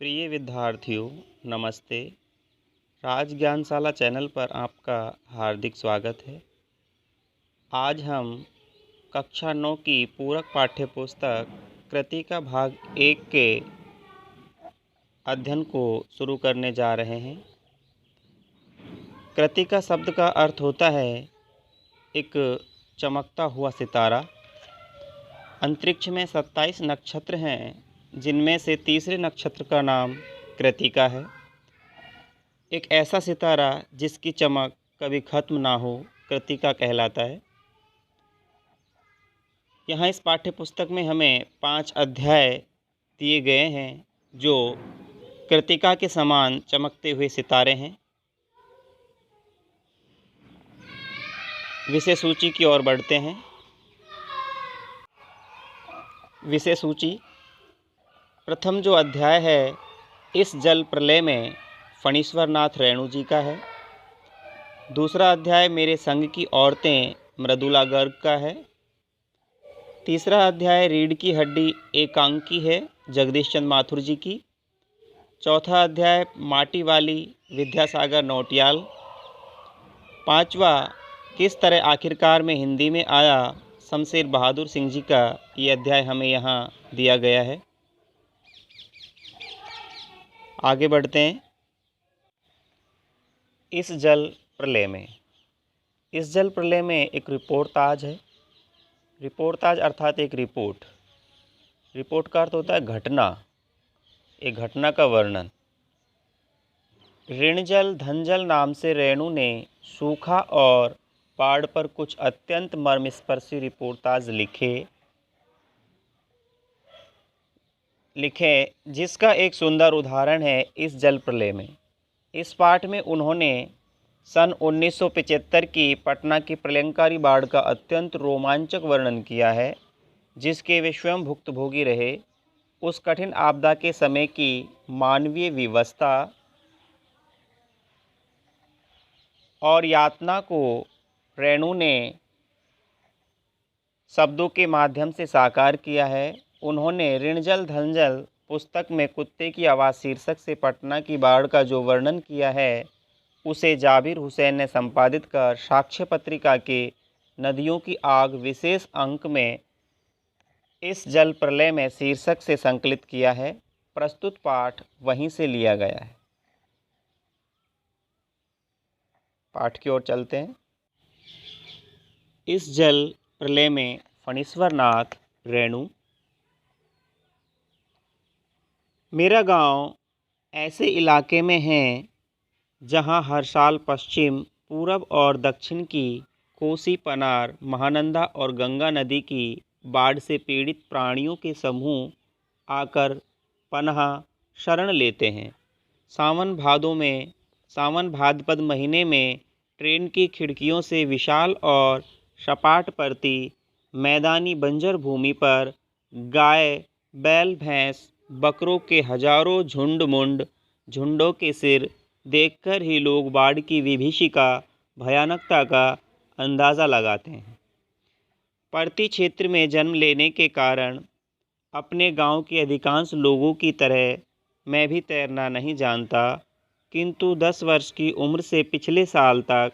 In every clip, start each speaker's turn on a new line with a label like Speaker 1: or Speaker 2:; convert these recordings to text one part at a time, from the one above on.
Speaker 1: प्रिय विद्यार्थियों, नमस्ते। राज ज्ञानशाला चैनल पर आपका हार्दिक स्वागत है। आज हम कक्षा 9 की पूरक पाठ्यपुस्तक कृति का भाग 1 के अध्ययन को शुरू करने जा रहे हैं। कृति का शब्द का अर्थ होता है एक चमकता हुआ सितारा। अंतरिक्ष में 27 नक्षत्र हैं, जिनमें से तीसरे नक्षत्र का नाम कृतिका है। एक ऐसा सितारा जिसकी चमक कभी खत्म ना हो, कृतिका कहलाता है। यहाँ इस पाठ्यपुस्तक में हमें 5 अध्याय दिए गए हैं जो कृतिका के समान चमकते हुए सितारे हैं। विषय सूची की ओर बढ़ते हैं। विषय सूची। प्रथम जो अध्याय है, इस जल प्रलय में फणीश्वर नाथ रेणु जी का है। दूसरा अध्याय मेरे संग की औरतें मृदुला गर्ग का है। तीसरा अध्याय रीढ़ की हड्डी एकांकी है, जगदीश चंद्र माथुर जी की। चौथा अध्याय माटी वाली विद्यासागर नौटियाल। पांचवा किस तरह आखिरकार में हिंदी में आया, शमशेर बहादुर सिंह जी का ये अध्याय हमें यहाँ दिया गया है। आगे बढ़ते हैं। इस जल प्रलय में, इस जल प्रलय में एक रिपोर्टाज है। रिपोर्टाज अर्थात एक रिपोर्ट। रिपोर्ट का अर्थ होता है घटना, एक घटना का वर्णन। ऋणजल धनजल नाम से रेणु ने सूखा और बाढ़ पर कुछ अत्यंत मर्मस्पर्शी रिपोर्टाज लिखे, जिसका एक सुंदर उदाहरण है इस जल प्रलय में। इस पाठ में उन्होंने सन 1975 की पटना की प्रलयंकारी बाढ़ का अत्यंत रोमांचक वर्णन किया है, जिसके वे स्वयं भुक्तभोगी रहे। उस कठिन आपदा के समय की मानवीय विवशता और यातना को रेणु ने शब्दों के माध्यम से साकार किया है। उन्होंने ऋणजल धनजल पुस्तक में कुत्ते की आवाज़ शीर्षक से पटना की बाढ़ का जो वर्णन किया है, उसे जाबिर हुसैन ने संपादित कर साक्ष्य पत्रिका के नदियों की आग विशेष अंक में इस जल प्रलय में शीर्षक से संकलित किया है। प्रस्तुत पाठ वहीं से लिया गया है। पाठ की ओर चलते हैं। इस जल प्रलय में फणीश्वर नाथ रेणु। मेरा गांव ऐसे इलाके में है जहां हर साल पश्चिम, पूरब और दक्षिण की कोसी, पनार, महानंदा और गंगा नदी की बाढ़ से पीड़ित प्राणियों के समूह आकर पनाह शरण लेते हैं। सावन भाद्रपद महीने में ट्रेन की खिड़कियों से विशाल और सपाट पड़ती मैदानी बंजर भूमि पर गाय, बैल, भैंस, बकरों के हजारों झुंडों के सिर देखकर ही लोग बाढ़ की विभीषिका भयानकता का अंदाज़ा लगाते हैं। पर्ती क्षेत्र में जन्म लेने के कारण अपने गांव के अधिकांश लोगों की तरह मैं भी तैरना नहीं जानता, किंतु 10 वर्ष की उम्र से पिछले साल तक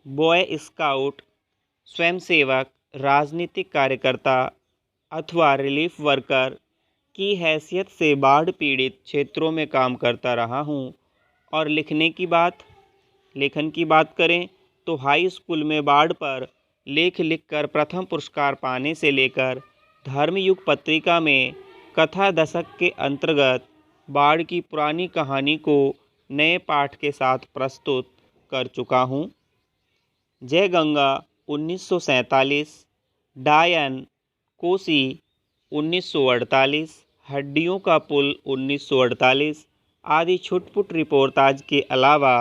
Speaker 1: बॉय स्काउट, स्वयंसेवक, राजनीतिक कार्यकर्ता अथवा रिलीफ वर्कर की हैसियत से बाढ़ पीड़ित क्षेत्रों में काम करता रहा हूँ। और लेखन की बात करें तो हाई स्कूल में बाढ़ पर लेख लिखकर प्रथम पुरस्कार पाने से लेकर धर्मयुग पत्रिका में कथा दशक के अंतर्गत बाढ़ की पुरानी कहानी को नए पाठ के साथ प्रस्तुत कर चुका हूँ। जय गंगा 1947, डायन कोसी 1948, हड्डियों का पुल 1948 आदि छुटपुट रिपोर्टाज के अलावा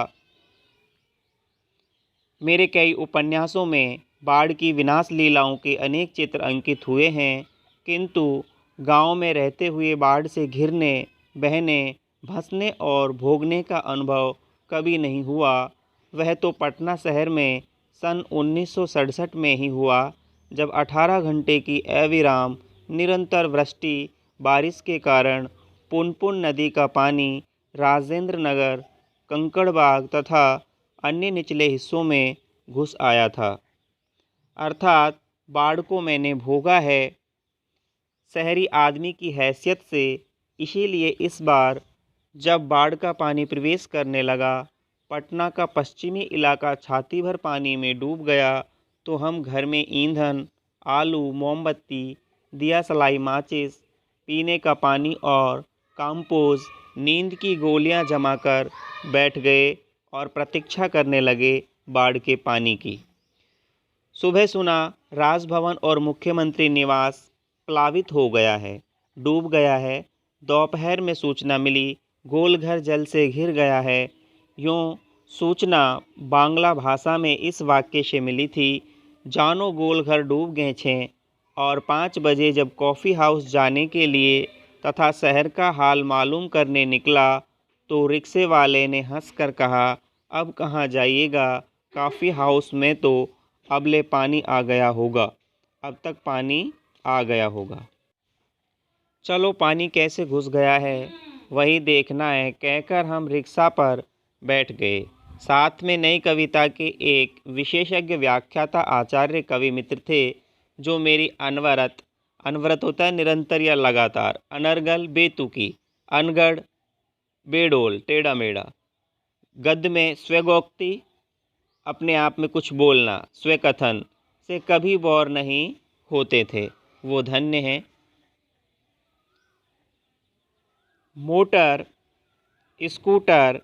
Speaker 1: मेरे कई उपन्यासों में बाढ़ की विनाश लीलाओं के अनेक चित्र अंकित हुए हैं, किंतु गांव में रहते हुए बाढ़ से घिरने, बहने, धंसने और भोगने का अनुभव कभी नहीं हुआ। वह तो पटना शहर में सन 1967 में ही हुआ, जब 18 घंटे की अविराम निरंतर वृष्टि बारिश के कारण पुनपुन नदी का पानी राजेंद्र नगर, कंकड़बाग तथा अन्य निचले हिस्सों में घुस आया था। अर्थात बाढ़ को मैंने भोगा है शहरी आदमी की हैसियत से। इसीलिए इस बार जब बाढ़ का पानी प्रवेश करने लगा, पटना का पश्चिमी इलाका छाती भर पानी में डूब गया, तो हम घर में ईंधन, आलू, मोमबत्ती, दिया सलाई, माचिस, पीने का पानी और कंपोज, नींद की गोलियां जमा कर बैठ गए और प्रतीक्षा करने लगे बाढ़ के पानी की। सुबह सुना राजभवन और मुख्यमंत्री निवास प्लावित हो गया है, डूब गया है। दोपहर में सूचना मिली गोलघर जल से घिर गया है। यूँ सूचना बांग्ला भाषा में इस वाक्य से मिली थी, जानो गोलघर डूब गए छे। और 5 बजे जब कॉफ़ी हाउस जाने के लिए तथा शहर का हाल मालूम करने निकला, तो रिक्शे वाले ने हंसकर कहा, अब कहाँ जाइएगा, कॉफ़ी हाउस में तो अबले पानी आ गया होगा, अब तक पानी आ गया होगा। चलो पानी कैसे घुस गया है वही देखना है, कहकर हम रिक्शा पर बैठ गए। साथ में नई कविता के एक विशेषज्ञ व्याख्याता आचार्य कवि मित्र थे, जो मेरी अनवरत होता है निरंतर या लगातार, अनर्गल, बेतुकी, अनगढ़, बेडोल, टेढ़ा मेढ़ा, गद्य में स्वगोक्ति, अपने आप में कुछ बोलना, स्वकथन से कभी बोर नहीं होते थे। वो धन्य हैं। Motor, scooter,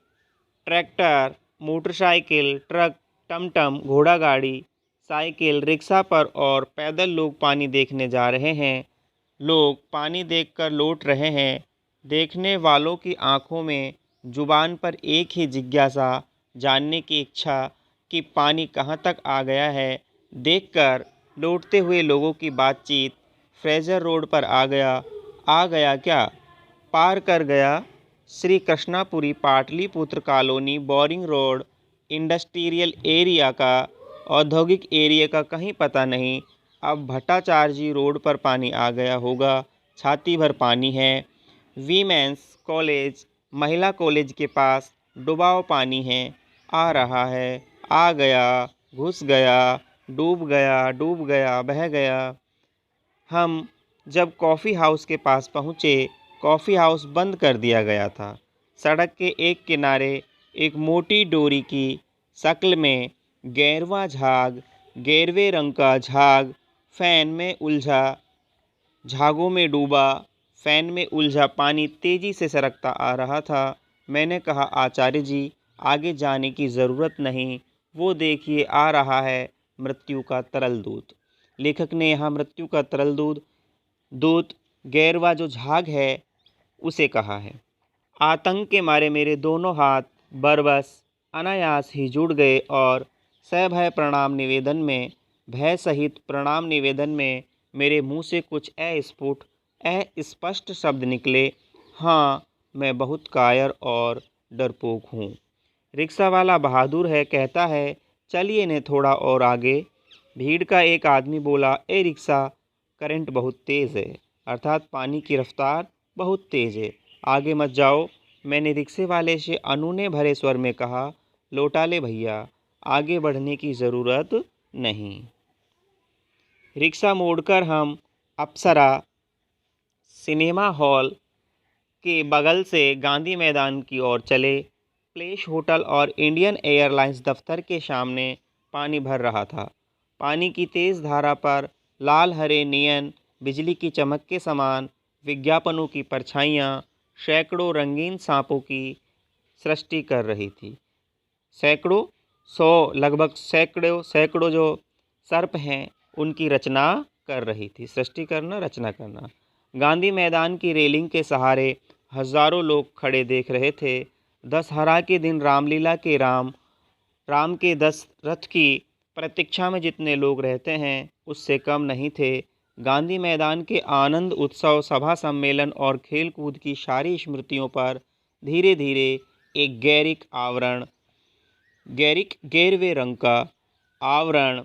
Speaker 1: tractor, motorcycle, truck, टमटम, घोड़ा गाड़ी, साइकिल, रिक्शा पर और पैदल लोग पानी देखने जा रहे हैं। लोग पानी देखकर लौट रहे हैं। देखने वालों की आंखों में, जुबान पर एक ही जिज्ञासा, जानने की इच्छा कि पानी कहाँ तक आ गया है। देखकर लौटते हुए लोगों की बातचीत, फ्रेजर रोड पर आ गया क्या, पार कर गया, Shri Krishnapuri, Pataliputra colony, boring road, industrial area का, औद्योगिक एरिया का कहीं पता नहीं। अब भट्टाचार्य रोड पर पानी आ गया होगा, छाती भर पानी है। वीमेंस कॉलेज, महिला कॉलेज के पास डुबाव पानी है, आ रहा है, आ गया, घुस गया, डूब गया, बह गया। हम जब कॉफ़ी हाउस के पास पहुँचे, कॉफ़ी हाउस बंद कर दिया गया था। सड़क के एक किनारे एक मोटी डोरी की शक्ल में गैरवा झाग, गैरवे रंग का झाग, फैन में उलझा, झागों में डूबा, फैन में उलझा पानी तेजी से सरकता आ रहा था। मैंने कहा, आचार्य जी, आगे जाने की ज़रूरत नहीं, वो देखिए आ रहा है मृत्यु का तरल दूत। लेखक ने यहाँ मृत्यु का तरल दूत गैरवा जो झाग है उसे कहा है। आतंक के मारे मेरे दोनों हाथ बरबस अनायास ही जुड़ गए और सभय प्रणाम निवेदन में, भय सहित प्रणाम निवेदन में मेरे मुंह से कुछ अस्पष्ट शब्द निकले। हाँ, मैं बहुत कायर और डरपोक हूँ। रिक्शा वाला बहादुर है, कहता है, चलिए ने थोड़ा और आगे। भीड़ का एक आदमी बोला, ए रिक्शा, करंट बहुत तेज़ है, अर्थात पानी की रफ्तार बहुत तेज़ है, आगे मत जाओ। मैंने रिक्शे वाले से अनूने भरे स्वर में कहा, लौटा ले भैया, आगे बढ़ने की ज़रूरत नहीं। रिक्शा मोड़कर हम अप्सरा सिनेमा हॉल के बगल से गांधी मैदान की ओर चले। प्लेस होटल और इंडियन एयरलाइंस दफ्तर के सामने पानी भर रहा था। पानी की तेज़ धारा पर लाल हरे नियन बिजली की चमक के समान विज्ञापनों की परछाइयाँ सैकड़ों रंगीन सांपों की सृष्टि कर रही थी। लगभग सैकड़ों जो सर्प हैं उनकी रचना कर रही थी। सृष्टि करना, रचना करना। गांधी मैदान की रेलिंग के सहारे हजारों लोग खड़े देख रहे थे। दशहरा के दिन रामलीला के राम के 10 रथ की प्रतीक्षा में जितने लोग रहते हैं उससे कम नहीं थे। गांधी मैदान के आनंद उत्सव, सभा सम्मेलन और खेल कूद की सारी स्मृतियों पर धीरे धीरे एक गैरवे रंग का आवरण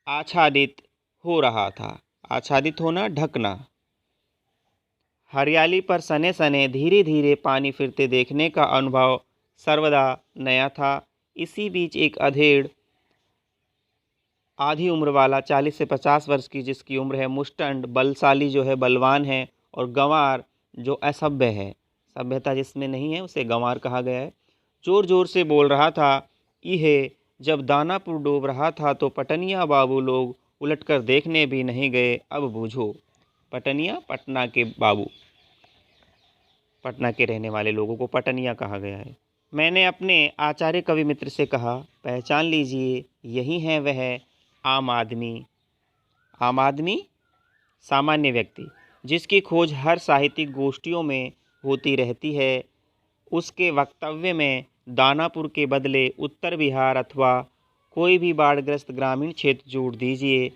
Speaker 1: आच्छादित हो रहा था। आच्छादित होना, ढकना। हरियाली पर सने सने धीरे धीरे पानी फिरते देखने का अनुभव सर्वदा नया था। इसी बीच एक अधेड़ आधी उम्र वाला 40 से 50 वर्ष की जिसकी उम्र है, मुष्टंड बलशाली जो है बलवान है, और गंवार जो असभ्य है, सभ्यता जिसमें नहीं है उसे गंवार कहा गया है, जोर जोर से बोल रहा था, यह जब दानापुर डूब रहा था तो पटनिया बाबू लोग उलटकर देखने भी नहीं गए, अब बूझो। पटनिया पटना के बाबू, पटना के रहने वाले लोगों को पटनिया कहा गया है। मैंने अपने आचार्य कवि मित्र से कहा, पहचान लीजिए, यही है वह आम आदमी। आम आदमी सामान्य व्यक्ति जिसकी खोज हर साहित्यिक गोष्ठियों में होती रहती है। उसके वक्तव्य में दानापुर के बदले उत्तर बिहार अथवा कोई भी बाढ़ग्रस्त ग्रामीण क्षेत्र जोड़ दीजिए।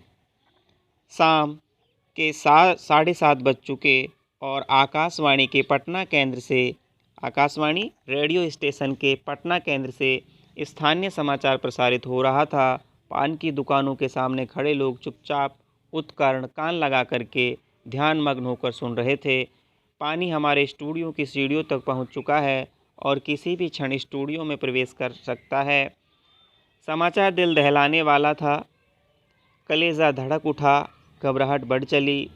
Speaker 1: शाम के 7:30 बज चुके और आकाशवाणी के पटना केंद्र से, आकाशवाणी रेडियो स्टेशन के पटना केंद्र से स्थानीय समाचार प्रसारित हो रहा था। पान की दुकानों के सामने खड़े लोग चुपचाप उत्कर्ण कान लगा करके ध्यानमग्न होकर सुन रहे थे। पानी हमारे स्टूडियो की सीढ़ियों तक पहुंच चुका है और किसी भी क्षण स्टूडियो में प्रवेश कर सकता है। समाचार दिल दहलाने वाला था। कलेजा धड़क उठा, घबराहट बढ़ चली।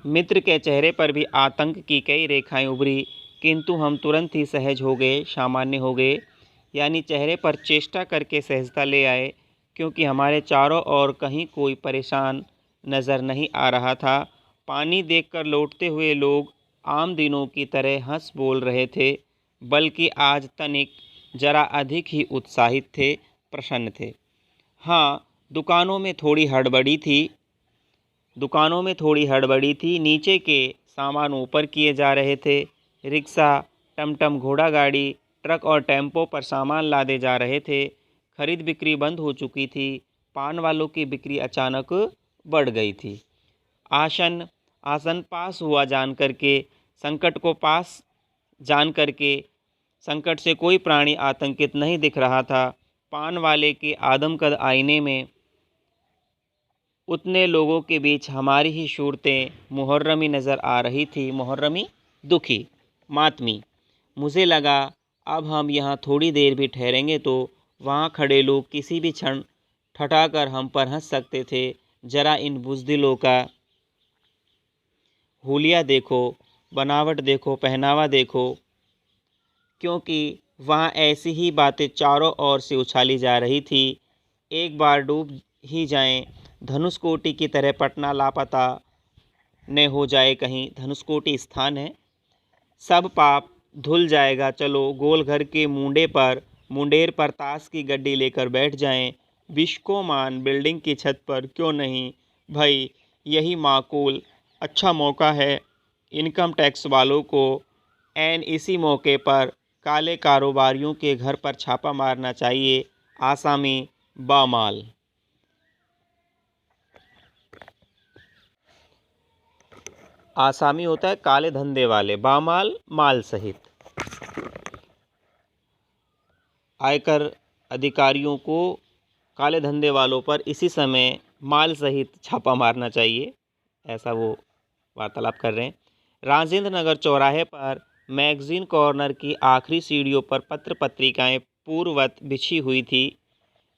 Speaker 1: मित्र के चेहरे पर भी आतंक की कई रेखाएं उभरी, किंतु हम तुरंत ही सहज हो गए, सामान्य हो गए, यानी चेहरे पर चेष्टा करके सहजता ले आए, क्योंकि हमारे चारों ओर कहीं कोई परेशान नज़र नहीं आ रहा था। पानी देखकर लौटते हुए लोग आम दिनों की तरह हंस बोल रहे थे, बल्कि आज तनिक जरा अधिक ही उत्साहित थे, प्रसन्न थे। हाँ, दुकानों में थोड़ी हड़बड़ी थी। नीचे के सामान ऊपर किए जा रहे थे। रिक्शा, टमटम, घोड़ा गाड़ी, ट्रक और टेम्पो पर सामान लादे जा रहे थे। खरीद बिक्री बंद हो चुकी थी। पान वालों की बिक्री अचानक बढ़ गई थी। आसन पास हुआ जानकर के संकट से कोई प्राणी आतंकित नहीं दिख रहा था। पान वाले के आदमकद आईने में उतने लोगों के बीच हमारी ही सूरतें मुहर्रमी नज़र आ रही थी। मुहर्रमी दुखी, मातमी। मुझे लगा अब हम यहाँ थोड़ी देर भी ठहरेंगे तो वहाँ खड़े लोग किसी भी क्षण ठठाकर हम पर हंस सकते थे। जरा इन बुज़दिलों का हुलिया देखो, बनावट देखो, पहनावा देखो, क्योंकि वहाँ ऐसी ही बातें चारों ओर से उछाली जा रही थी। एक बार डूब ही जाएं, धनुषकोटी की तरह पटना लापता न हो जाए कहीं। धनुषकोटी स्थान है। सब पाप धुल जाएगा, चलो गोल घर के मुंडेर पर ताश की गड्डी लेकर बैठ जाएं। विश्वकोमान बिल्डिंग की छत पर क्यों नहीं भाई, यही माकूल अच्छा मौका है। इनकम टैक्स वालों को ऐन इसी मौके पर काले कारोबारियों के घर पर छापा मारना चाहिए। आसामी बामाल। आसामी होता है काले धंधे वाले, बामाल माल सहित। आयकर अधिकारियों को काले धंधे वालों पर इसी समय माल सहित छापा मारना चाहिए, ऐसा वो वार्तालाप कर रहे हैं। राजेंद्र नगर चौराहे पर मैगजीन कॉर्नर की आखिरी सीढ़ियों पर पत्र पत्रिकाएं पूर्ववत बिछी हुई थी।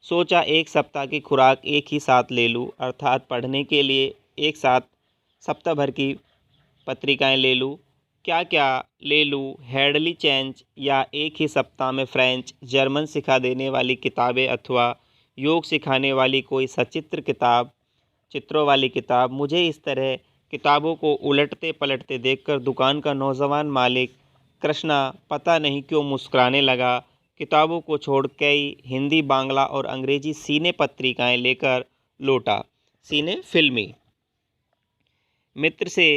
Speaker 1: सोचा एक सप्ताह की खुराक एक ही साथ ले लूँ, अर्थात पढ़ने के लिए एक साथ सप्ताह भर की पत्रिकाएं ले लूँ। क्या क्या ले लूँ, हेडली चेंज या एक ही सप्ताह में फ्रेंच जर्मन सिखा देने वाली किताबें अथवा योग सिखाने वाली कोई सचित्र किताब, चित्रों वाली किताब। मुझे इस तरह किताबों को उलटते पलटते देखकर दुकान का नौजवान मालिक कृष्णा पता नहीं क्यों मुस्कुराने लगा। किताबों को छोड़ कई हिंदी, बांग्ला और अंग्रेजी सीने पत्रिकाएं लेकर लौटा। सीने फिल्मी। मित्र से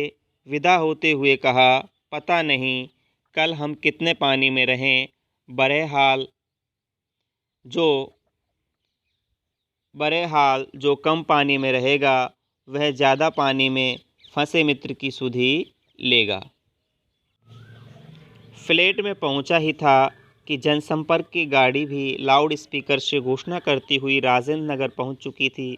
Speaker 1: विदा होते हुए कहा, पता नहीं कल हम कितने पानी में रहें। बहरहाल जो कम पानी में रहेगा वह ज़्यादा पानी में फंसे मित्र की सुधि लेगा। फ्लैट में पहुंचा ही था कि जनसंपर्क की गाड़ी भी लाउड स्पीकर से घोषणा करती हुई राजेंद्र नगर पहुंच चुकी थी।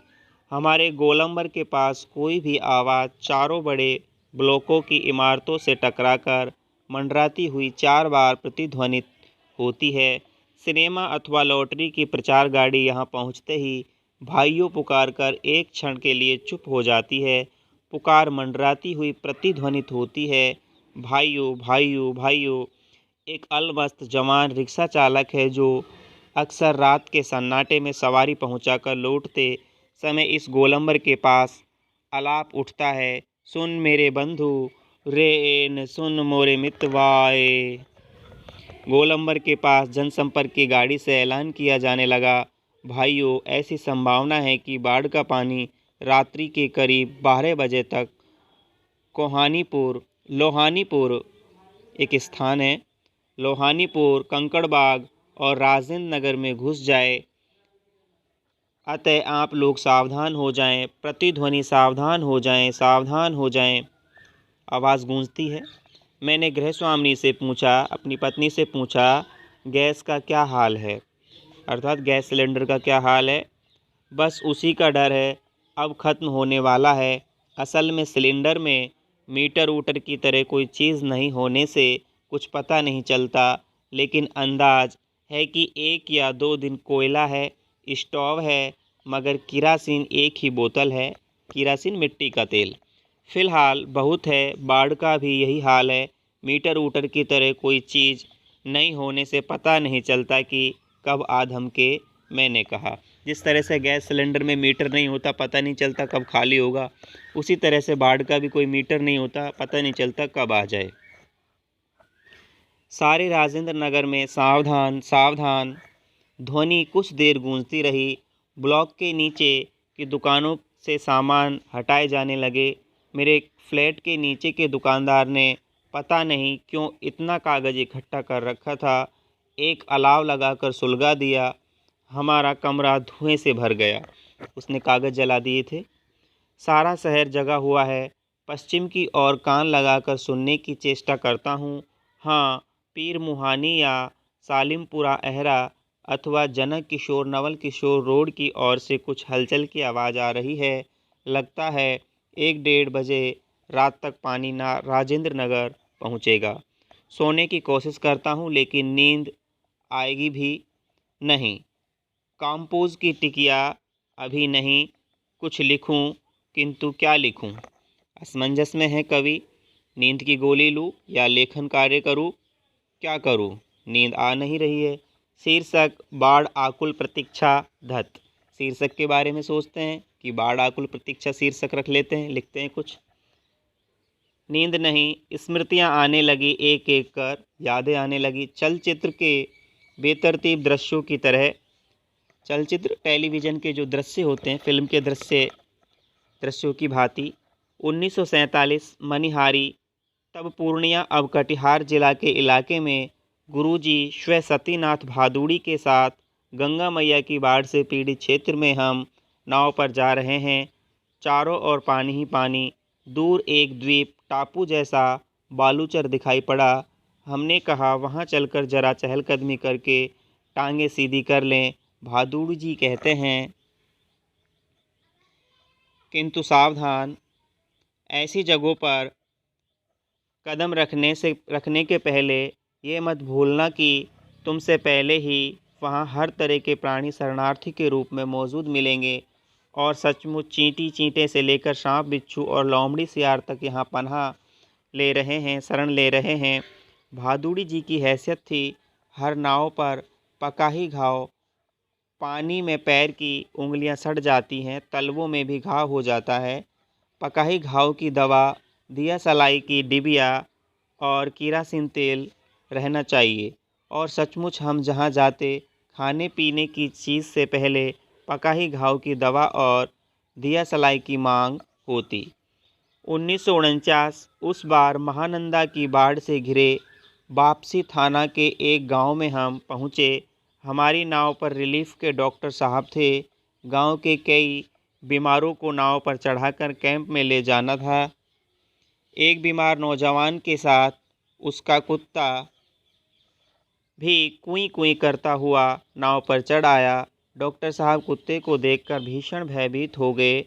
Speaker 1: हमारे गोलंबर के पास कोई भी आवाज़ चारों बड़े ब्लॉकों की इमारतों से टकराकर मंडराती हुई 4 बार प्रतिध्वनित होती है। सिनेमा अथवा लॉटरी की प्रचार गाड़ी यहाँ पहुँचते ही भाइयों पुकारकर एक क्षण के लिए चुप हो जाती है। पुकार मंडराती हुई प्रतिध्वनित होती है, भाइयों भाइयों भाइयों। एक अलमस्त जवान रिक्शा चालक है जो अक्सर रात के सन्नाटे में सवारी पहुंचाकर लौटते समय इस गोलंबर के पास आलाप उठता है, सुन मेरे बंधु रे न सुन मोरे मितवाए। गोलंबर के पास जनसंपर्क की गाड़ी से ऐलान किया जाने लगा, भाइयों ऐसी संभावना है कि बाढ़ का पानी रात्रि के करीब 12 बजे तक लोहानीपुर एक स्थान है, लोहानीपुर, कंकड़बाग और राजेंद्र नगर में घुस जाए। अतः आप लोग सावधान हो जाएं। प्रतिध्वनि सावधान हो जाएं, सावधान हो जाएं। आवाज़ गूंजती है। मैंने गृहस्वामिनी से पूछा, अपनी पत्नी से पूछा, गैस का क्या हाल है, अर्थात गैस सिलेंडर का क्या हाल है। बस उसी का डर है, अब ख़त्म होने वाला है। असल में सिलेंडर में मीटर वूटर की तरह कोई चीज़ नहीं होने से कुछ पता नहीं चलता, लेकिन अंदाज है कि 1 या 2 दिन कोयला है, स्टोव है, मगर किरासिन एक ही बोतल है, किरासिन मिट्टी का तेल। फ़िलहाल बहुत है, बाढ़ का भी यही हाल है। मीटर वूटर की तरह कोई चीज़ नहीं होने से पता नहीं चलता कि कब आधम के। मैंने कहा, जिस तरह से गैस सिलेंडर में मीटर नहीं होता, पता नहीं चलता कब खाली होगा, उसी तरह से बाढ़ का भी कोई मीटर नहीं होता, पता नहीं चलता कब आ जाए। सारे राजेंद्र नगर में सावधान सावधान ध्वनि कुछ देर गूंजती रही। ब्लॉक के नीचे की दुकानों से सामान हटाए जाने लगे। मेरे फ्लैट के नीचे के दुकानदार ने पता नहीं क्यों इतना कागज़ इकट्ठा कर रखा था, एक अलाव लगाकर सुलगा दिया। हमारा कमरा धुएं से भर गया। उसने कागज़ जला दिए थे। सारा शहर जगा हुआ है। पश्चिम की ओर कान लगाकर सुनने की चेष्टा करता हूँ। हाँ, पीर मुहानी या सालिमपुरा अहरा अथवा जनक किशोर नवल किशोर रोड की ओर से कुछ हलचल की आवाज़ आ रही है। लगता है 1-1:30 बजे रात तक पानी राजेंद्र नगर पहुँचेगा। सोने की कोशिश करता हूँ लेकिन नींद आएगी भी नहीं। कंपोज की टिकिया अभी नहीं। कुछ लिखूं, किंतु क्या लिखूं? असमंजस में है कवि। नींद की गोली लूं या लेखन कार्य करूं? क्या करूं? नींद आ नहीं रही है। शीर्षक बाढ़ आकुल प्रतीक्षा धत। शीर्षक के बारे में सोचते हैं कि बाढ़ आकुल प्रतीक्षा शीर्षक रख लेते हैं, लिखते हैं कुछ। नींद नहीं, स्मृतियां आने लगी एक एक कर, यादें आने लगी चलचित्र के बेतरतीब दृश्यों की तरह। चलचित्र टेलीविज़न के जो दृश्य होते हैं, फिल्म के दृश्यों की भांति। 1947 मनिहारी, तब पूर्णिया अब कटिहार जिला के इलाके में गुरुजी श्री सतीनाथ भादुड़ी के साथ गंगा मैया की बाढ़ से पीड़ित क्षेत्र में हम नाव पर जा रहे हैं। चारों ओर पानी ही पानी। दूर एक द्वीप टापू जैसा बालूचर दिखाई पड़ा। हमने कहा वहाँ चलकर जरा चहलकदमी करके टांगे सीधी कर लें। भादुड़ी जी कहते हैं, किंतु सावधान, ऐसी जगहों पर कदम रखने के पहले ये मत भूलना कि तुमसे पहले ही वहाँ हर तरह के प्राणी शरणार्थी के रूप में मौजूद मिलेंगे और सचमुच चींटी चींटे से लेकर सांप बिच्छू और लोमड़ी सियार तक यहाँ पनाह ले रहे हैं, शरण ले रहे हैं। भादुड़ी जी की हैसियत थी, हर नाव पर पका ही घाव। पानी में पैर की उंगलियां सड़ जाती हैं, तलवों में भी घाव हो जाता है। पकाही घाव की दवा, दिया सलाई की डिबिया और किरासिन तेल रहना चाहिए। और सचमुच हम जहाँ जाते, खाने पीने की चीज़ से पहले पकाही घाव की दवा और दिया सलाई की मांग होती। 1949 उस बार महानंदा की बाढ़ से घिरे वापसी थाना के एक गांव में हम पहुँचे। हमारी नाव पर रिलीफ के डॉक्टर साहब थे। गांव के कई बीमारों को नाव पर चढ़ाकर कैंप में ले जाना था। एक बीमार नौजवान के साथ उसका कुत्ता भी कुई कुई करता हुआ नाव पर चढ़ आया। डॉक्टर साहब कुत्ते को देखकर भीषण भयभीत हो गए।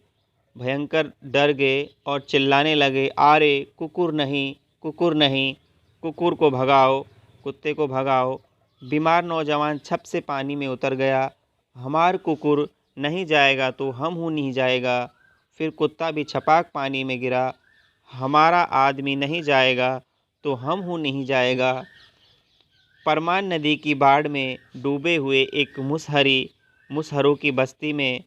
Speaker 1: भयंकर डर गए और चिल्लाने लगे, आरे कुकुर नहीं, कुकुर नहीं, कुकुर को भगाओ, कुत्ते को भगाओ। बीमार नौजवान छप से पानी में उतर गया। हमार कुकुर नहीं जाएगा तो हम हूँ नहीं जाएगा। फिर कुत्ता भी छपाक पानी में गिरा। हमारा आदमी नहीं जाएगा तो हम हूँ नहीं जाएगा। परमान नदी की बाढ़ में डूबे हुए एक मुसहरों की बस्ती में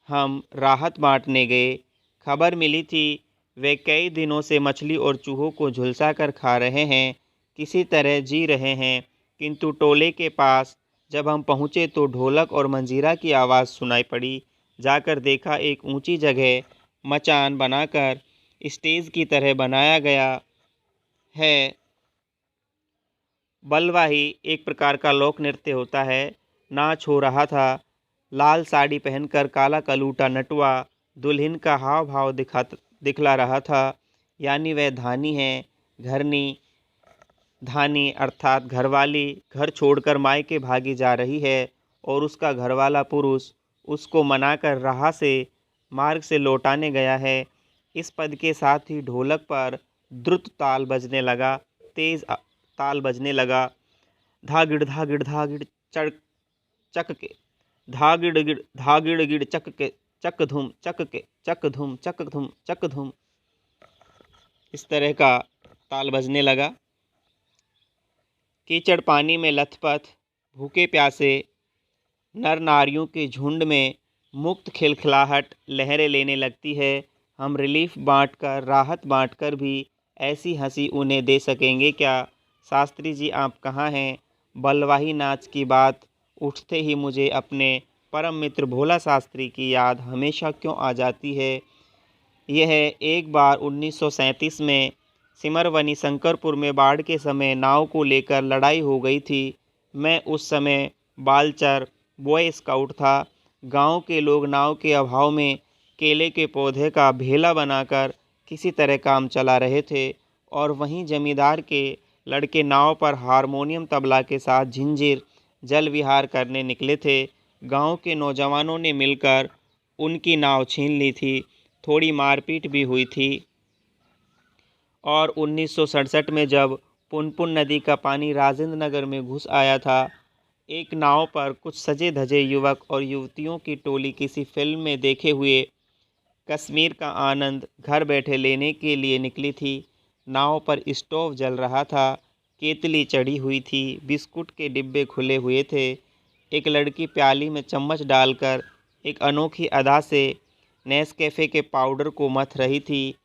Speaker 1: हम राहत बांटने गए। खबर मिली थी वे कई दिनों से मछली और चूहों को झुलसा कर खा रहे हैं, किसी तरह जी रहे हैं। किंतु टोले के पास जब हम पहुँचे तो ढोलक और मंजीरा की आवाज़ सुनाई पड़ी। जाकर देखा एक ऊंची जगह मचान बनाकर स्टेज की तरह बनाया गया है। बलवाही एक प्रकार का लोक नृत्य होता है। नाच हो रहा था। लाल साड़ी पहनकर काला कलूटा नटुआ दुल्हन का हाव भाव दिखला रहा था। यानी वह धानी है। घरनी धानी अर्थात घरवाली घर छोड़कर मायके भागी जा रही है और उसका घरवाला पुरुष उसको मनाकर राह से मार्ग से लौटाने गया है। इस पद के साथ ही ढोलक पर द्रुत ताल बजने लगा, तेज ताल बजने लगा। धागिड़ धागिड़ धागिड़ चक चक के, धागिड़ गिड़ धागिड़ गिड़ चक के, चक धूम चक के, चक धूम चक धूम चक धूम, इस तरह का ताल बजने लगा। कीचड़ पानी में लथपथ भूखे प्यासे नर नारियों के झुंड में मुक्त खिलखिलाहट लहरें लेने लगती है। हम रिलीफ बांटकर राहत बांटकर भी ऐसी हंसी उन्हें दे सकेंगे क्या? शास्त्री जी आप कहाँ हैं? बलवाही नाच की बात उठते ही मुझे अपने परम मित्र भोला शास्त्री की याद हमेशा क्यों आ जाती है। यह एक बार 1937 में सिमरवनी शंकरपुर में बाढ़ के समय नाव को लेकर लड़ाई हो गई थी। मैं उस समय बालचर बॉय स्काउट था। गांव के लोग नाव के अभाव में केले के पौधे का भेला बनाकर किसी तरह काम चला रहे थे और वहीं जमींदार के लड़के नाव पर हारमोनियम तबला के साथ झिंझिर जल विहार करने निकले थे। गांव के नौजवानों ने मिलकर उनकी नाव छीन ली थी। थोड़ी मारपीट भी हुई थी और 1967 में जब पुनपुन नदी का पानी राजेंद्र नगर में घुस आया था, एक नाव पर कुछ सजे धजे युवक और युवतियों की टोली किसी फिल्म में देखे हुए कश्मीर का आनंद घर बैठे लेने के लिए निकली थी। नाव पर स्टोव जल रहा था, केतली चढ़ी हुई थी, बिस्कुट के डिब्बे खुले हुए थे। एक लड़की प्याली में चम्मच डालकर एक अनोखी अदा से नेस्कैफ़े के पाउडर को मथ रही थी,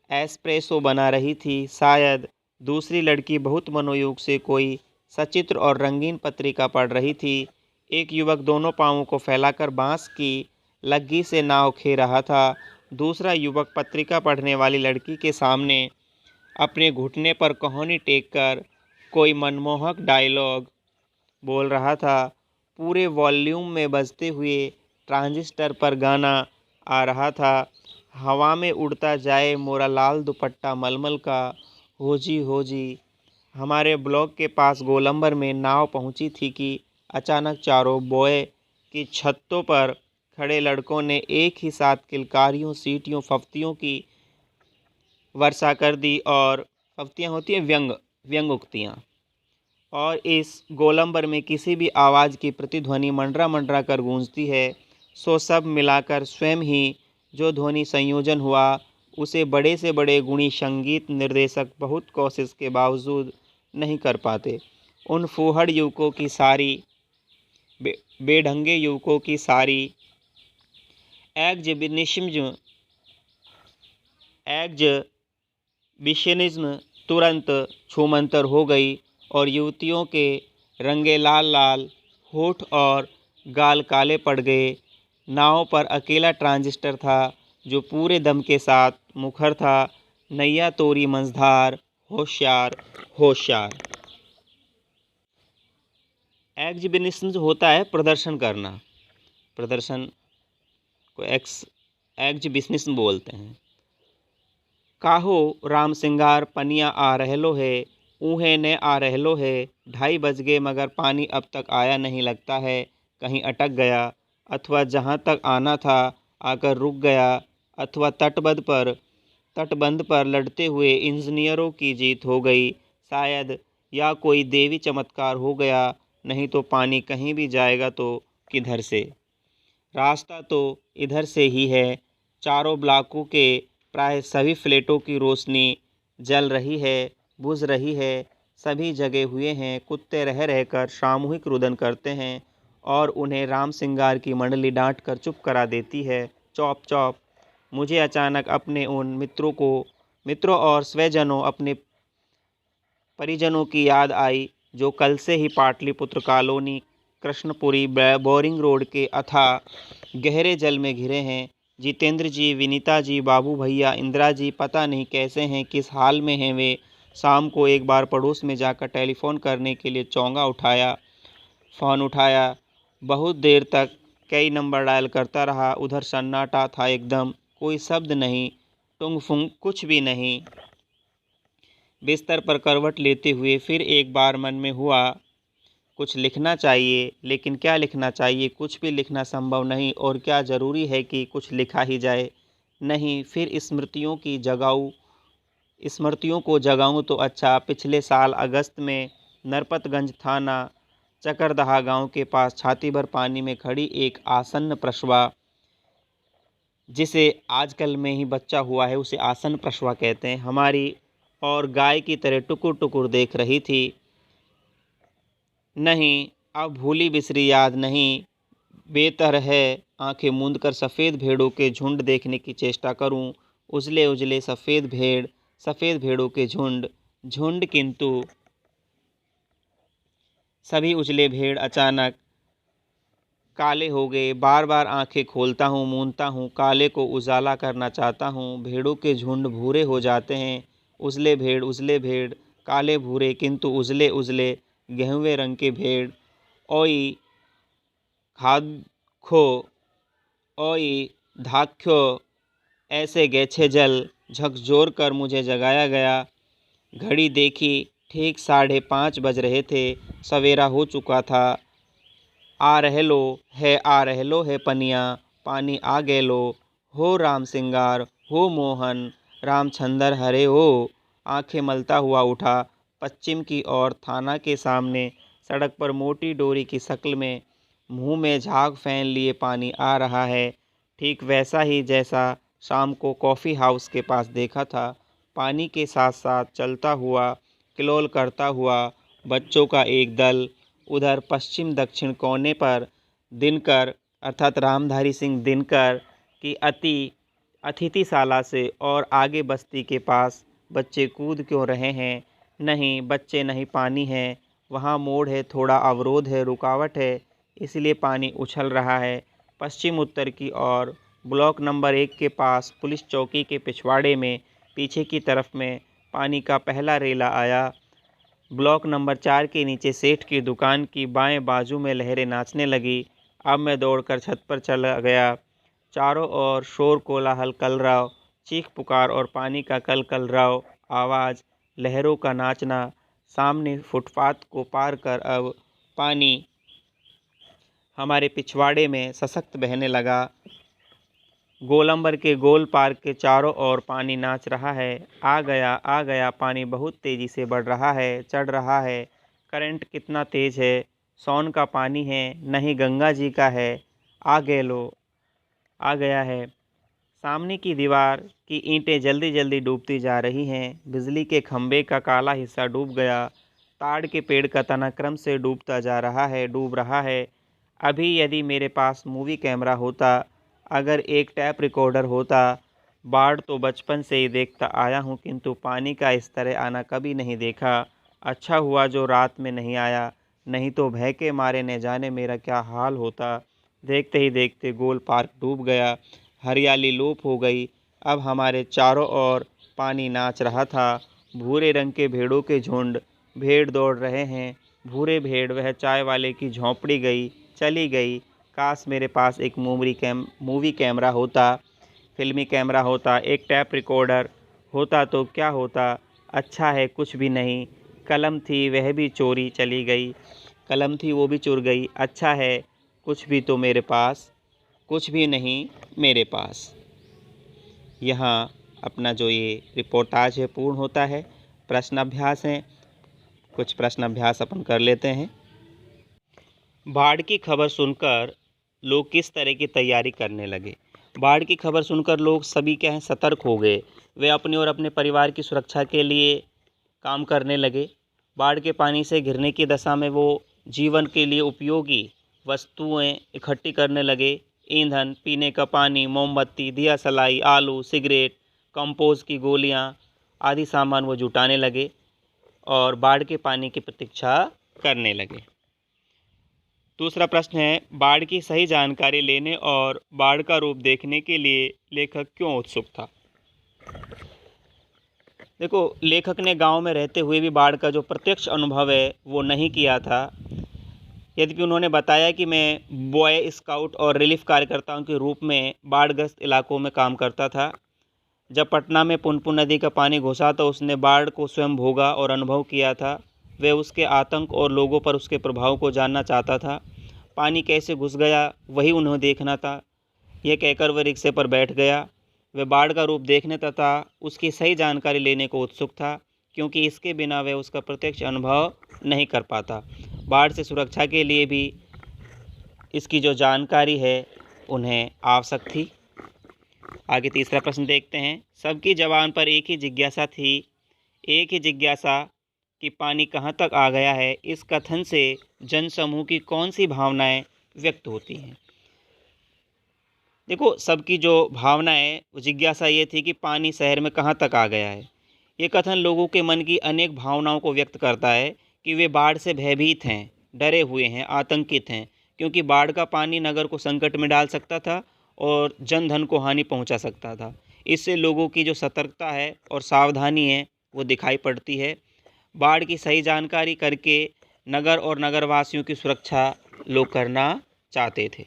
Speaker 1: एस्प्रेसो बना रही थी। शायद दूसरी लड़की बहुत मनोयोग से कोई सचित्र और रंगीन पत्रिका पढ़ रही थी। एक युवक दोनों पाँवों को फैलाकर बांस की लग्गी से नाव खे रहा था। दूसरा युवक पत्रिका पढ़ने वाली लड़की के सामने अपने घुटने पर कहोनी टेक कर कोई मनमोहक डायलॉग बोल रहा था। पूरे वॉल्यूम में बजते हुए ट्रांजिस्टर पर गाना आ रहा था, हवा में उड़ता जाए मोरा लाल दुपट्टा मलमल का, हो जी। हमारे ब्लॉक के पास गोलंबर में नाव पहुंची थी कि अचानक चारों बॉय की छतों पर खड़े लड़कों ने एक ही साथ किलकारियों, सीटियों, फफ्तियों की वर्षा कर दी। और फफ्तियाँ होती हैं व्यंग उक्तियाँ। और इस गोलंबर में किसी भी आवाज़ की प्रतिध्वनि मंडरा मंडरा कर गूंजती है। सो सब मिलाकर स्वयं ही जो ध्वनि संयोजन हुआ उसे बड़े से बड़े गुणी संगीत निर्देशक बहुत कोशिश के बावजूद नहीं कर पाते। उन फूहड़ युवकों की सारी बेढंगे युवकों की सारी एग्जिबिशनिज्म तुरंत छूमंतर हो गई और युवतियों के रंगे लाल लाल होठ और गाल काले पड़ गए। नाव पर अकेला ट्रांजिस्टर था जो पूरे दम के साथ मुखर था, नैया तोरी मंझधार, होशियार होशियार। एग्जिबिशनिज्म होता है प्रदर्शन करना, प्रदर्शन को एग्जिबिशनिज्म बोलते हैं। काहो राम सिंगार पनिया आ रहलो है, ऊहे ने आ रहलो है, 2:30 बज गए मगर पानी अब तक आया नहीं, लगता है कहीं अटक गया अथवा जहाँ तक आना था आकर रुक गया। अथवा तटबंध पर लड़ते हुए इंजीनियरों की जीत हो गई। शायद या कोई देवी चमत्कार हो गया, नहीं तो पानी कहीं भी जाएगा तो किधर से? रास्ता तो इधर से ही है। चारों ब्लॉकों के प्राय सभी फ्लैटों की रोशनी जल रही है, बुझ रही है। सभी जगे हुए हैं। कुत्ते रह रहकर सामूहिक रुदन करते हैं और उन्हें राम सिंगार की मंडली डांट कर चुप करा देती है। चौप चौप। मुझे अचानक अपने उन मित्रों और स्वजनों, अपने परिजनों की याद आई जो कल से ही Pataliputra colony, Krishnapuri, boring road के अथाह गहरे जल में घिरे हैं। जितेंद्र जी, विनीता जी, बाबू भैया, इंदिरा जी पता नहीं कैसे हैं, किस हाल में हैं वे। शाम को एक बार पड़ोस में जाकर टेलीफोन करने के लिए फ़ोन उठाया। बहुत देर तक कई नंबर डायल करता रहा। उधर सन्नाटा था एकदम, कोई शब्द नहीं, टुंग फुंग कुछ भी नहीं। बिस्तर पर करवट लेते हुए फिर एक बार मन में हुआ कुछ लिखना चाहिए, लेकिन क्या लिखना चाहिए? कुछ भी लिखना संभव नहीं, और क्या ज़रूरी है कि कुछ लिखा ही जाए? नहीं, फिर स्मृतियों को जगाऊं तो अच्छा। पिछले साल अगस्त में नरपतगंज थाना चकरदहा गांव के पास छाती भर पानी में खड़ी एक आसन्न प्रसवा, जिसे आजकल में ही बच्चा हुआ है उसे आसन्न प्रसवा कहते हैं, हमारी और गाय की तरह टुकुर टुकुर देख रही थी। नहीं, अब भूली बिसरी याद नहीं। बेहतर है आंखें मूंद कर सफ़ेद भेड़ों के झुंड देखने की चेष्टा करूं। उजले उजले सफ़ेद भेड़ों के झुंड, किंतु सभी उजले भेड़ अचानक काले हो गए। बार बार आंखें खोलता हूँ, मूंदता हूँ, काले को उजाला करना चाहता हूँ। भेड़ों के झुंड भूरे हो जाते हैं। उजले भेड़, काले भूरे किंतु उजले उजले गेहुए रंग के भेड़। ओई खादखो, ओई धाख्यो, ऐसे गैछे जल। झकझोर कर मुझे जगाया गया। घड़ी देखी, ठीक 5:30 बज रहे थे। सवेरा हो चुका था। आ रहलो है पनिया, पानी आ गेलो हो राम सिंगार, हो मोहन रामचंदर हरे हो। आंखें मलता हुआ उठा। पश्चिम की ओर थाना के सामने सड़क पर मोटी डोरी की शक्ल में मुंह में झाग फैन लिए पानी आ रहा है, ठीक वैसा ही जैसा शाम को कॉफ़ी हाउस के पास देखा था। पानी के साथ साथ चलता हुआ, किलोल करता हुआ बच्चों का एक दल। उधर पश्चिम दक्षिण कोने पर दिनकर अर्थात रामधारी सिंह दिनकर की अतिथिशाला से और आगे बस्ती के पास बच्चे कूद क्यों रहे हैं? नहीं, बच्चे नहीं, पानी है। वहाँ मोड़ है, थोड़ा अवरोध है, रुकावट है, इसलिए पानी उछल रहा है। पश्चिम उत्तर की ओर ब्लॉक नंबर 1 के पास पुलिस चौकी के पिछवाड़े में पीछे की तरफ में पानी का पहला रेला आया। ब्लॉक नंबर 4 के नीचे सेठ की दुकान की बाएं बाजू में लहरें नाचने लगी। अब मैं दौड़कर छत पर चला गया। चारों ओर शोर कोलाहल कलरव, चीख पुकार और पानी का कलकलरव आवाज़, लहरों का नाचना। सामने फुटपाथ को पार कर अब पानी हमारे पिछवाड़े में सशक्त बहने लगा। गोलंबर के गोल पार्क के चारों ओर पानी नाच रहा है। आ गया, पानी बहुत तेज़ी से बढ़ रहा है, चढ़ रहा है। करंट कितना तेज़ है? सोन का पानी है, नहीं गंगा जी का है। आ गया है। सामने की दीवार की ईंटें जल्दी जल्दी डूबती जा रही हैं। बिजली के खंभे का काला हिस्सा डूब गया। ताड़ के पेड़ का तना क्रम से डूब रहा है। अभी यदि मेरे पास मूवी कैमरा होता, अगर एक टैप रिकॉर्डर होता। बाढ़ तो बचपन से ही देखता आया हूँ, किंतु पानी का इस तरह आना कभी नहीं देखा। अच्छा हुआ जो रात में नहीं आया, नहीं तो भय के मारे न जाने मेरा क्या हाल होता। देखते ही देखते गोल पार्क डूब गया, हरियाली लोप हो गई। अब हमारे चारों ओर पानी नाच रहा था। भूरे रंग के भेड़ों के झुंड, भेड़ दौड़ रहे हैं। भूरे भेड़, वह चाय वाले की झोंपड़ी चली गई। काश मेरे पास एक मूवी कैमरा होता, फिल्मी कैमरा होता, एक टैप रिकॉर्डर होता तो क्या होता? अच्छा है कुछ भी नहीं। कलम थी, वह भी चोरी चली गई। कलम थी, वो भी चुर गई। अच्छा है कुछ भी तो मेरे पास, कुछ भी नहीं मेरे पास। यहाँ अपना जो ये रिपोर्टाज है पूर्ण होता है। प्रश्न अभ्यास हैं, कुछ प्रश्न अभ्यास अपन कर लेते हैं। बाढ़ की खबर सुनकर लोग किस तरह की तैयारी करने लगे? बाढ़ की खबर सुनकर लोग सभी क्या हैं, सतर्क हो गए। वे अपने और अपने परिवार की सुरक्षा के लिए काम करने लगे। बाढ़ के पानी से घिरने की दशा में वो जीवन के लिए उपयोगी वस्तुएं इकट्ठी करने लगे। ईंधन, पीने का पानी, मोमबत्ती, दिया सलाई, आलू, सिगरेट, कंपोस्ट की गोलियां आदि सामान वो जुटाने लगे और बाढ़ के पानी की प्रतीक्षा करने लगे। दूसरा प्रश्न है, बाढ़ की सही जानकारी लेने और बाढ़ का रूप देखने के लिए लेखक क्यों उत्सुक था? देखो, लेखक ने गांव में रहते हुए भी बाढ़ का जो प्रत्यक्ष अनुभव है वो नहीं किया था। यद्यपि उन्होंने बताया कि मैं बॉय स्काउट और रिलीफ कार्यकर्ताओं के रूप में बाढ़ग्रस्त इलाकों में काम करता था। जब पटना में पुनपुन नदी का पानी घुसा तो उसने बाढ़ को स्वयं भोगा और अनुभव किया था। वह उसके आतंक और लोगों पर उसके प्रभाव को जानना चाहता था। पानी कैसे घुस गया वही उन्हें देखना था। यह कहकर वह रिक्शे पर बैठ गया। वह बाढ़ का रूप देखने तथा उसकी सही जानकारी लेने को उत्सुक था, क्योंकि इसके बिना वह उसका प्रत्यक्ष अनुभव नहीं कर पाता। बाढ़ से सुरक्षा के लिए भी इसकी जो जानकारी है उन्हें आवश्यक थी। आगे तीसरा प्रश्न देखते हैं। सबकी जबान पर एक ही जिज्ञासा थी, एक ही जिज्ञासा कि पानी कहाँ तक आ गया है। इस कथन से जनसमूह की कौन सी भावनाएं व्यक्त होती हैं? देखो, सबकी जो भावना है वो जिज्ञासा ये थी कि पानी शहर में कहाँ तक आ गया है। ये कथन लोगों के मन की अनेक भावनाओं को व्यक्त करता है कि वे बाढ़ से भयभीत हैं, डरे हुए हैं, आतंकित हैं, क्योंकि बाढ़ का पानी नगर को संकट में डाल सकता था और जन धन को हानि पहुंचा सकता था। इससे लोगों की जो सतर्कता है और सावधानी है वो दिखाई पड़ती है। बाढ़ की सही जानकारी करके नगर और नगरवासियों की सुरक्षा लोग करना चाहते थे।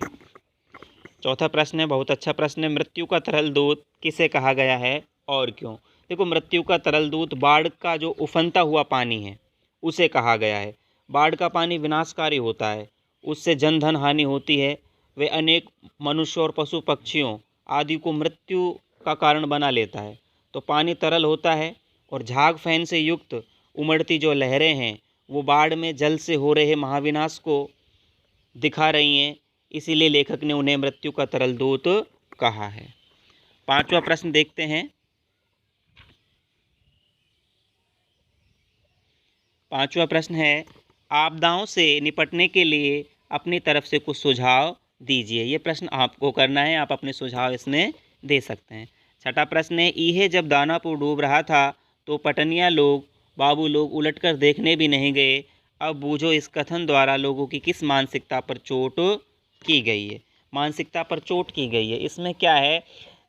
Speaker 1: चौथा प्रश्न है, बहुत अच्छा प्रश्न है। मृत्यु का तरल दूत किसे कहा गया है और क्यों? देखो, मृत्यु का तरल दूत बाढ़ का जो उफनता हुआ पानी है उसे कहा गया है। बाढ़ का पानी विनाशकारी होता है, उससे जन धन हानि होती है। वे अनेक मनुष्य और पशु पक्षियों आदि को मृत्यु का कारण बना लेता है। तो पानी तरल होता है और झाग फैन से युक्त उमड़ती जो लहरें हैं वो बाढ़ में जल से हो रहे महाविनाश को दिखा रही हैं। इसीलिए लेखक ने उन्हें मृत्यु का तरल दूत कहा है। पांचवा प्रश्न देखते हैं। पांचवा प्रश्न है, आपदाओं से निपटने के लिए अपनी तरफ से कुछ सुझाव दीजिए। ये प्रश्न आपको करना है, आप अपने सुझाव इसमें दे सकते हैं। छठा प्रश्न है, इहे जब दानापुर डूब रहा था तो पटनिया लोग, बाबू लोग उलटकर देखने भी नहीं गए। अब बूझो इस कथन द्वारा लोगों की किस मानसिकता पर चोट की गई है? मानसिकता पर चोट की गई है। इसमें क्या है,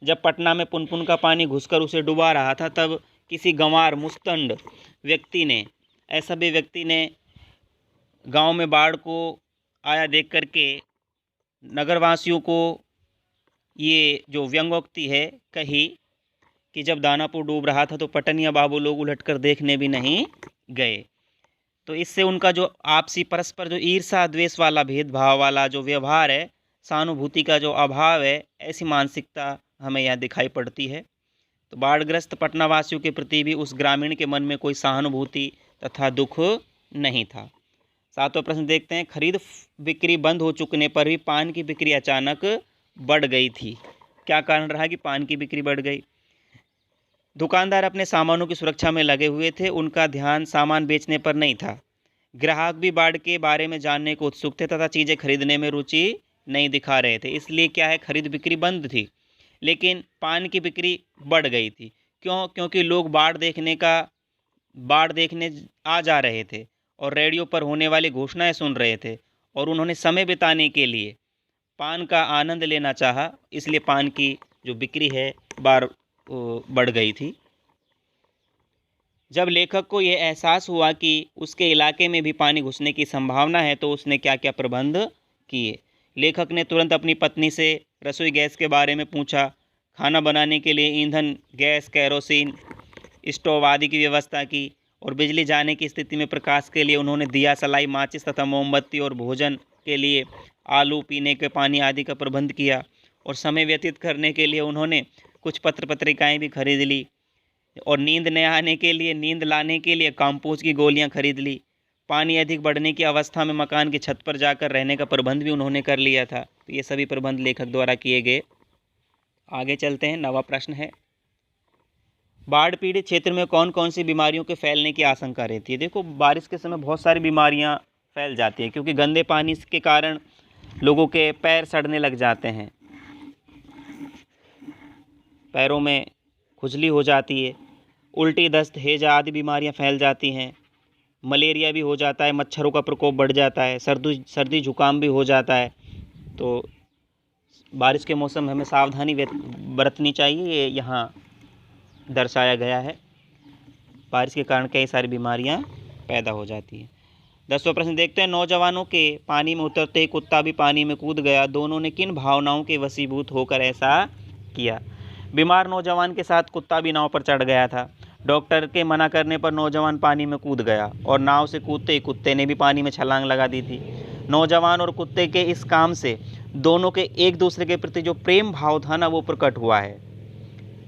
Speaker 1: जब पटना में पुनपुन का पानी घुसकर उसे डुबा रहा था तब किसी गंवार मुस्तंड व्यक्ति ने, असभ्य व्यक्ति ने गांव में बाढ़ को आया देख करके नगरवासियों को ये जो व्यंग्योक्ति है कही कि जब दानापुर डूब रहा था तो पटनिया बाबू लोग उलटकर देखने भी नहीं गए। तो इससे उनका जो आपसी परस्पर जो ईर्षा द्वेष वाला भेदभाव वाला जो व्यवहार है, सहानुभूति का जो अभाव है, ऐसी मानसिकता हमें यहाँ दिखाई पड़ती है। तो बाढ़ग्रस्त पटना वासियों के प्रति भी उस ग्रामीण के मन में कोई सहानुभूति तथा दुख नहीं था। सातवां प्रश्न देखते हैं। खरीद बिक्री बंद हो चुकने पर भी पान की बिक्री अचानक बढ़ गई थी। क्या कारण रहा कि पान की बिक्री बढ़ गई? दुकानदार अपने सामानों की सुरक्षा में लगे हुए थे, उनका ध्यान सामान बेचने पर नहीं था। ग्राहक भी बाढ़ के बारे में जानने को उत्सुक थे तथा चीज़ें खरीदने में रुचि नहीं दिखा रहे थे। इसलिए क्या है, खरीद बिक्री बंद थी, लेकिन पान की बिक्री बढ़ गई थी। क्यों? क्योंकि लोग बाढ़ देखने आ जा रहे थे और रेडियो पर होने वाली घोषणाएं सुन रहे थे और उन्होंने समय बिताने के लिए पान का आनंद लेना चाहा, इसलिए पान की जो बिक्री है बढ़ गई थी। जब लेखक को यह एहसास हुआ कि उसके इलाके में भी पानी घुसने की संभावना है तो उसने क्या क्या प्रबंध किए? लेखक ने तुरंत अपनी पत्नी से रसोई गैस के बारे में पूछा। खाना बनाने के लिए ईंधन, गैस, केरोसिन, स्टोव आदि की व्यवस्था की और बिजली जाने की स्थिति में प्रकाश के लिए उन्होंने दिया सलाई, माचिस तथा मोमबत्ती और भोजन के लिए आलू, पीने के पानी आदि का प्रबंध किया। और समय व्यतीत करने के लिए उन्होंने कुछ पत्र पत्रिकाएं भी खरीद ली, और नींद न आने के लिए, नींद लाने के लिए कंपोज की गोलियां खरीद ली। पानी अधिक बढ़ने की अवस्था में मकान की छत पर जाकर रहने का प्रबंध भी उन्होंने कर लिया था। तो ये सभी प्रबंध लेखक द्वारा किए गए। आगे चलते हैं। 9वां प्रश्न है, बाढ़ पीड़ित क्षेत्र में कौन कौन सी बीमारियों के फैलने की आशंका रहती है। देखो, बारिश के समय बहुत सारी बीमारियां फैल जाती हैं, क्योंकि गंदे पानी के कारण लोगों के पैर सड़ने लग जाते हैं, पैरों में खुजली हो जाती है, उल्टी, दस्त, हैजा आदि बीमारियां फैल जाती हैं, मलेरिया भी हो जाता है, मच्छरों का प्रकोप बढ़ जाता है, सर्दी जुकाम भी हो जाता है। तो बारिश के मौसम में हमें सावधानी बरतनी चाहिए, ये यहाँ दर्शाया गया है। बारिश के कारण कई सारी बीमारियां पैदा हो जाती हैं। 10वां प्रश्न देखते हैं, नौजवानों के पानी में उतरते ही कुत्ता भी पानी में कूद गया, दोनों ने किन भावनाओं के वशीभूत होकर ऐसा किया। बीमार नौजवान के साथ कुत्ता भी नाव पर चढ़ गया था। डॉक्टर के मना करने पर नौजवान पानी में कूद गया, और नाव से कूदते ही कुत्ते ने भी पानी में छलांग लगा दी थी। नौजवान और कुत्ते के इस काम से दोनों के एक दूसरे के प्रति जो प्रेम भाव था ना, वो प्रकट हुआ है,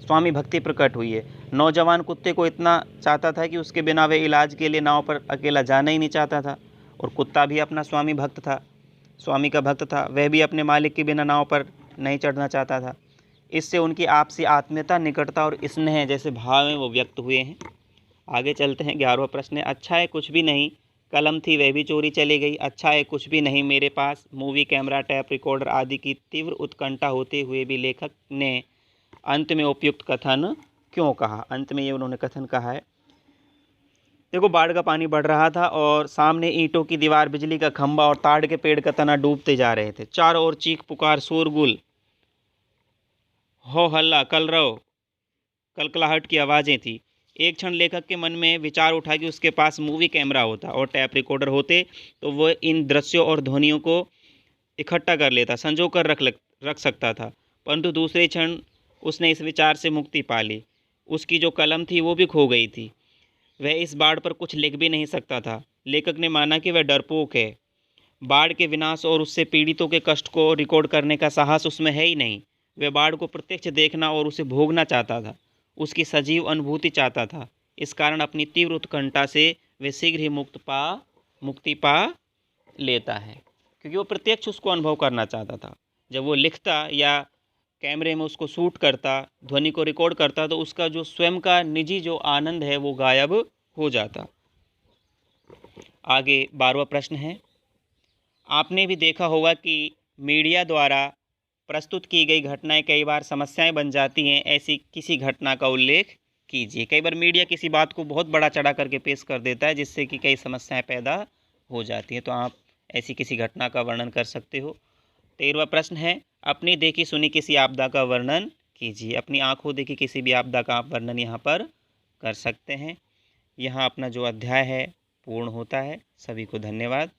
Speaker 1: स्वामी भक्ति प्रकट हुई है। नौजवान कुत्ते को इतना चाहता था कि उसके बिना वे इलाज के लिए नाव पर अकेला जाना ही नहीं चाहता था, और कुत्ता भी अपना स्वामी भक्त था, स्वामी का भक्त था, वह भी अपने मालिक के बिना नाव पर नहीं चढ़ना चाहता था। इससे उनकी आपसी आत्मीयता, निकटता और स्नेह जैसे भाव में वो व्यक्त हुए हैं। आगे चलते हैं। 11वां प्रश्न है, अच्छा है कुछ भी नहीं, कलम थी वह भी चोरी चली गई। अच्छा है कुछ भी नहीं मेरे पास, मूवी कैमरा, टैप रिकॉर्डर आदि की तीव्र उत्कंठा होते हुए भी लेखक ने अंत में उपयुक्त कथन क्यों कहा। अंत में ये उन्होंने कथन कहा है। देखो, बाढ़ का पानी बढ़ रहा था और सामने ईंटों की दीवार, बिजली का खंभा और ताड़ के पेड़ का तना डूबते जा रहे थे। चारों ओर चीख पुकार, शोरगुल, हो हल्ला, कलरव, कलकलाहट की आवाज़ें थी। एक क्षण लेखक के मन में विचार उठा कि उसके पास मूवी कैमरा होता और टैप रिकॉर्डर होते तो वह इन दृश्यों और ध्वनियों को इकट्ठा कर लेता, संजो कर रख सकता था। परंतु दूसरे क्षण उसने इस विचार से मुक्ति पा ली। उसकी जो कलम थी वो भी खो गई थी। वह इस बाढ़ पर कुछ लिख भी नहीं सकता था। लेखक ने माना कि वह डरपोक है। बाढ़ के विनाश और उससे पीड़ितों के कष्ट को रिकॉर्ड करने का साहस उसमें है ही नहीं। वह बाढ़ को प्रत्यक्ष देखना और उसे भोगना चाहता था, उसकी सजीव अनुभूति चाहता था। इस कारण अपनी तीव्र उत्कंठा से वह शीघ्र ही मुक्ति पा लेता है, क्योंकि वो प्रत्यक्ष उसको अनुभव करना चाहता था। जब वो लिखता या कैमरे में उसको शूट करता, ध्वनि को रिकॉर्ड करता, तो उसका जो स्वयं का निजी जो आनंद है वो गायब हो जाता। आगे 12वां प्रश्न है, आपने भी देखा होगा कि मीडिया द्वारा प्रस्तुत की गई घटनाएं कई बार समस्याएं बन जाती हैं। ऐसी किसी घटना का उल्लेख कीजिए। कई बार मीडिया किसी बात को बहुत बड़ा चढ़ा करके पेश कर देता है, जिससे कि कई समस्याएं पैदा हो जाती हैं। तो आप ऐसी किसी घटना का वर्णन कर सकते हो। 13वां प्रश्न है, अपनी देखी सुनी किसी आपदा का वर्णन कीजिए। अपनी आंखों देखी किसी भी आपदा का आप वर्णन यहाँ पर कर सकते हैं। यहाँ अपना जो अध्याय है पूर्ण होता है। सभी को धन्यवाद।